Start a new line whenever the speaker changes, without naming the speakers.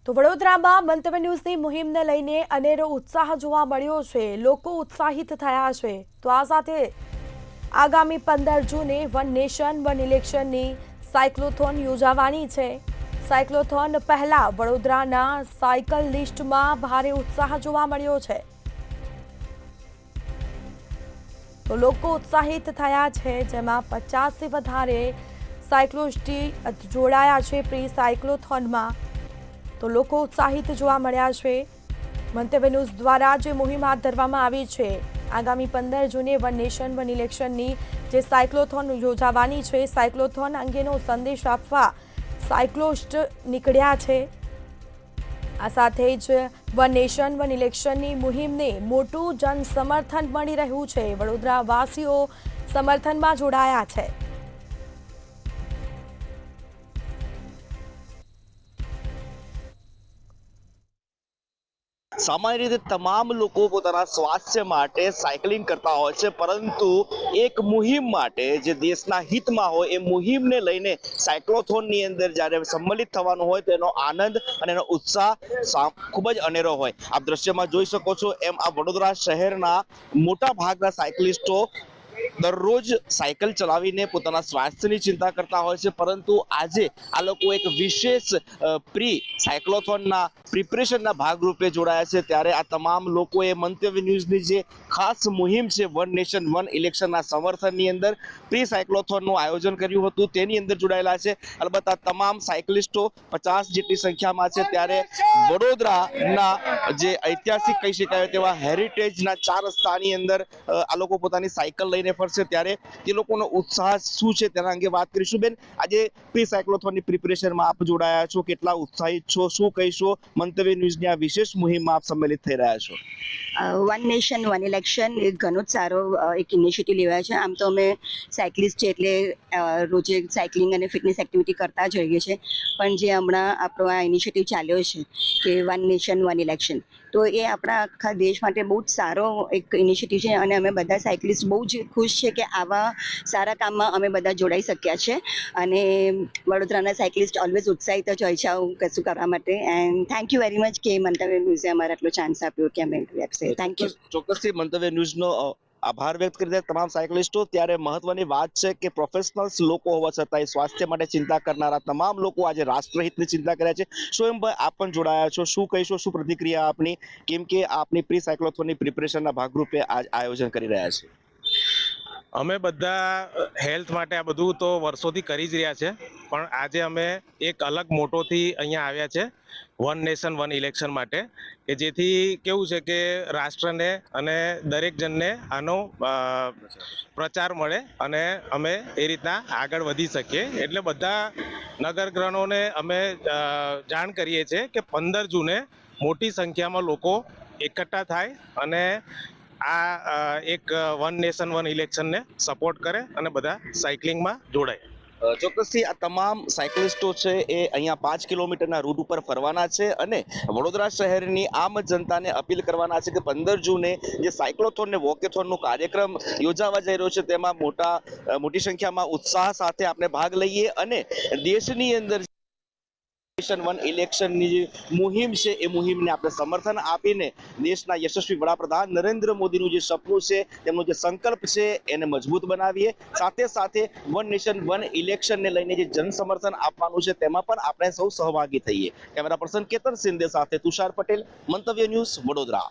તો વડોદરામાં મંતવ્ય ન્યૂઝની મુહિમને લઈને અનેરો ઉત્સાહ જોવા મળ્યો છે। લોકો ઉત્સાહિત થયા છે। તો આ સાથે આગામી 15 જૂને વન નેશન વન ઇલેક્શનની સાયક્લોથોન યોજાવાની છે। સાયક્લોથોન પહેલા વડોદરાના સાયકલ લિસ્ટમાં ભારે ઉત્સાહ જોવા મળ્યો છે। તો લોકો ઉત્સાહિત થયા છે, જેમાં 50થી વધારે સાયક્લિસ્ટ જોડાયા છે પ્રી સાયક્લોથોનમાં। તો લોકો ઉત્સાહિત જોવા મળ્યા છે। મંતવ્ય ન્યૂઝ દ્વારા જે મુહિમ હાથ ધરવામાં આવી છે, આગામી 15 જૂને વન નેશન વન ઇલેક્શનની જે સાયક્લોથોન યોજાવાની છે, સાયક્લોથોન અંગેનો સંદેશ આપવા સાયક્લિસ્ટ નીકળ્યા છે। આ સાથે જ વન નેશન વન ઇલેક્શનની મુહિમને મોટું જન સમર્થન મળી રહ્યું છે। વડોદરા વાસીઓ સમર્થનમાં જોડાયા છે।
सामान्य रीते तमाम लोग पोताना स्वास्थ्य माटे साइकिलिंग करता होय छे, परंतु एक मुहिम माटे जे देशना हितमां होय ए मुहिमने लईने साइक्लोथोननी अंदर ज्यारे सम्मिलित थवानुं होय तेनो आनंद अने एनो उत्साह खूब ज अनेरो होय। आप दृश्यमां जोई शको छो एम आ वडोदरा शहेरना मोटा भागना साइक्लिस्टो दररोज साइकल चलावीने पोताना स्वास्थ्यनी चिंता करता होय छे, परंतु आजे आ लोको एक विशेष प्री साइक्लोथोनना प्रिपरेशनना भागरूपे जोडाया छे। त्यारे आ तमाम लोकोए मंतव्य न्यूज़नी जे खास मुहिम छे वन नेशन वन इलेक्शनना समर्थननी अंदर प्री साइक्लोथोननुं आयोजन कर्युं हतुं, तेनी अंदर जोडाયેલા છે। अलबत्त आ तमाम साइक्लिस्टो 50 જેટલી સંખ્યામાં છે। ત્યારે વડોદરાના જે ઐતિહાસિક કહી શકાય તેવા હેરિટેજના 4 રસ્તાની અંદર આ લોકો પોતાની સાયકલ લઈને ફરશે। ત્યારે તે લોકોનો ઉત્સાહ શું છે તેના અંગે વાત કરીશું। બેન, આજે પ્રી સાયક્લોથોનની પ્રિપરેશનમાં આપ જોડાયા છો, કેટલા ઉત્સાહિત છો, શું કહીશો? મંતવ્ય ન્યૂઝની આ વિશેષ મુહિમમાં આપ સંમેલિત થઈ રહ્યા છો।
વન નેશન વન ઇલેક્શન એક ઘણો જ સારો એક ઇનિશિયેટિવ લેવાય છે। આમ તો અમે સાયકલિસ્ટ છે એટલે રોજે સાયકલિંગ અને ફિટનેસ એક્ટિવિટી કરતા જ હોઈએ છીએ, પણ જે હમણાં આપણો આ ઇનિશિયેટિવ ચાલ્યો છે કે વન નેશન વન ઇલેક્શન, તો એ આપણા આખા દેશ માટે બહુ જ સારો એક ઇનિશિયેટિવ છે અને અમે બધા સાયકલિસ્ટ બહુ જ ખુશ છે કે આવા સારા કામમાં અમે બધા જોડાઈ શક્યા છે। અને વડોદરાના સાયકલિસ્ટ ઓલવેઝ ઉત્સાહિત જ હોય છે આવું કશું કરવા માટે। And thank you very much કે મંતવ્ય ન્યૂઝે અમારે આટલો ચાન્સ આપ્યો કે અમે ઇન્ટરવ્યુ આપશે। Thank you.
ચોક્કસથી મંતવ્ય ન્યૂઝનો આભાર વ્યક્ત કરી દે તમામ સાયકલિસ્ટો। ત્યારે મહત્વની વાત છે કે પ્રોફેશનલ્સ લોકો હોવા છતાંય સ્વાસ્થ્ય માટે ચિંતા કરનારા તમામ લોકો આજે રાષ્ટ્રહિતની ચિંતા કર્યા છે। સ્વયંભાઈ, આપ પણ જોડાયા છો, શું કહીશો, શું પ્રતિક્રિયા આપની, કેમ કે આપની પ્રી સાયક્લોથોનની પ્રિપરેશનના ભાગરૂપે આજ આયોજન કરી રહ્યા છે?
અમે બધા હેલ્થ માટે આ બધું તો વર્ષોથી કરી જ રહ્યા છે, પણ આજે અમે એક અલગ મોટોથી અહીંયા આવ્યા છે વન નેશન વન ઇલેક્શન માટે, કે જેથી કેવું છે કે રાષ્ટ્રને અને દરેક જણને આનો પ્રચાર મળે અને અમે એ રીતના આગળ વધી શકીએ। એટલે બધા નગરજનોને અમે જાણ કરીએ છીએ કે 15 જૂને મોટી સંખ્યામાં લોકો એકઠા થાય અને આ એક વન નેશન વન ઇલેક્શનને સપોર્ટ કરે અને બધા સાયકલિંગમાં જોડાય।
ચોક્કસથી આ તમામ સાયકલિસ્ટો છે એ અહીંયા 5 કિલોમીટરના રૂટ ઉપર ફરવાના છે અને વડોદરા શહેરની આમ જનતાને અપીલ કરવાના છે કે 15 જૂને જે સાયક્લોથોન ને વોકેથોનનો કાર્યક્રમ યોજાવા જઈ રહ્યો છે તેમાં મોટી સંખ્યામાં ઉત્સાહ સાથે આપણે ભાગ લઈએ અને દેશની અંદર વન ઇલેક્શનની જે મુહિમ છે એ મુહિમને આપણે સમર્થન આપીને દેશના યશસ્વી વડાપ્રધાન નરેન્દ્ર મોદીનું જે સપનું છે, તેમનો જે સંકલ્પ છે એને મજબૂત બનાવીએ। સાથે સાથે વન નેશન વન ઇલેક્શનને લઈને જે જન સમર્થન આપવાનું છે તેમાં પણ આપણે સૌ સહભાગી થઈએ। કેમેરા પર્સન કેતન સિંધે સાથે તુષાર પટેલ, મંતવ્ય ન્યૂઝ, વડોદરા।